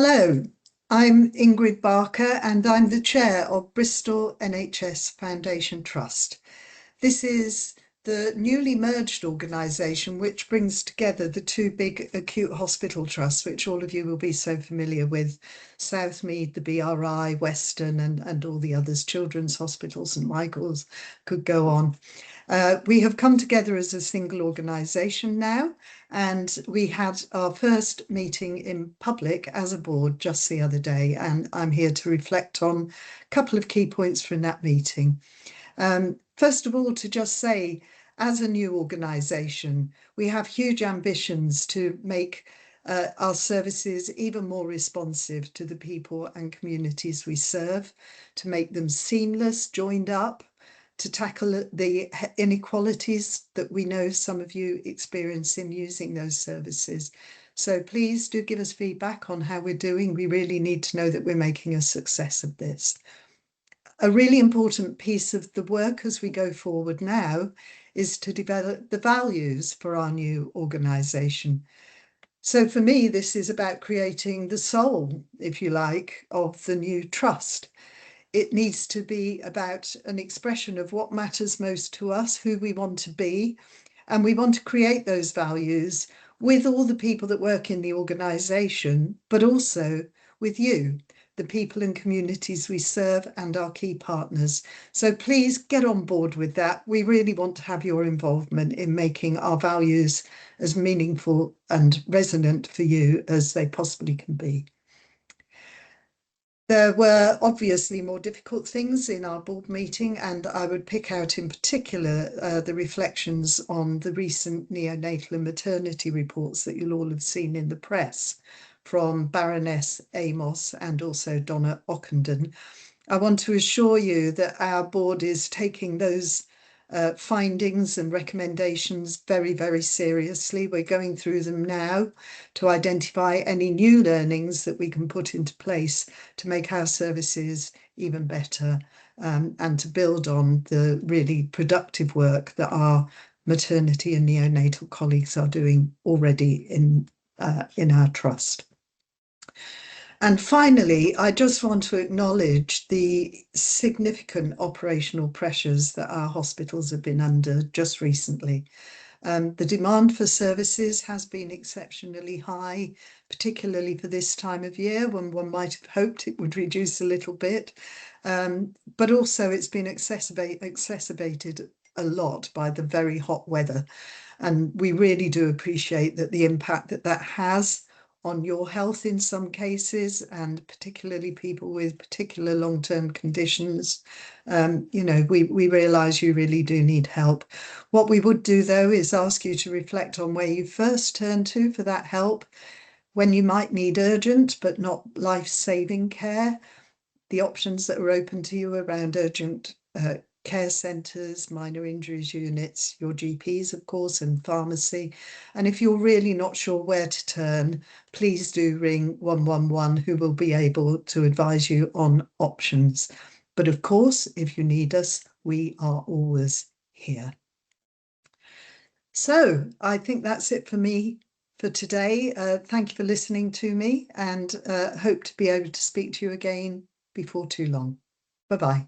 Hello, I'm Ingrid Barker and I'm the chair of Bristol NHS Foundation Trust. This is the newly merged organisation which brings together the two big acute hospital trusts, which all of you will be so familiar with, Southmead, the BRI, Western and all the others, Children's Hospital, St Michael's, could go on. We have come together as a single organisation now, and we had our first meeting in public as a board just the other day, and I'm here to reflect on a couple of key points from that meeting. First of all, to just say, as a new organisation, we have huge ambitions to make our services even more responsive to the people and communities we serve, to make them seamless, joined up, to tackle the inequalities that we know some of you experience in using those services. So please do give us feedback on how we're doing. We really need to know that we're making a success of this. A really important piece of the work as we go forward now is to develop the values for our new organisation. So for me, this is about creating the soul, if you like, of the new trust. It needs to be about an expression of what matters most to us, who we want to be, and we want to create those values with all the people that work in the organisation, but also with you, the people and communities we serve and our key partners. So please get on board with that. We really want to have your involvement in making our values as meaningful and resonant for you as they possibly can be. There were obviously more difficult things in our board meeting, and I would pick out in particular the reflections on the recent neonatal and maternity reports that you'll all have seen in the press from Baroness Amos and also Donna Ockenden. I want to assure you that our board is taking those findings and recommendations very, very seriously. We're going through them now to identify any new learnings that we can put into place to make our services even better, and to build on the really productive work that our maternity and neonatal colleagues are doing already in our trust. And finally, I just want to acknowledge the significant operational pressures that our hospitals have been under just recently. The demand for services has been exceptionally high, particularly for this time of year when one might have hoped it would reduce a little bit. But also it's been exacerbated a lot by the very hot weather. And we really do appreciate that the impact that that has on your health in some cases, and particularly people with particular long-term conditions. We realise you really do need help. What we would do, though, is ask you to reflect on where you first turn to for that help, when you might need urgent but not life-saving care, the options that are open to you around urgent care centres, minor injuries units, your GPs, of course, and pharmacy. And if you're really not sure where to turn, please do ring 111, who will be able to advise you on options. But of course, if you need us, we are always here. So I think that's it for me for today. Thank you for listening to me, and hope to be able to speak to you again before too long. Bye-bye.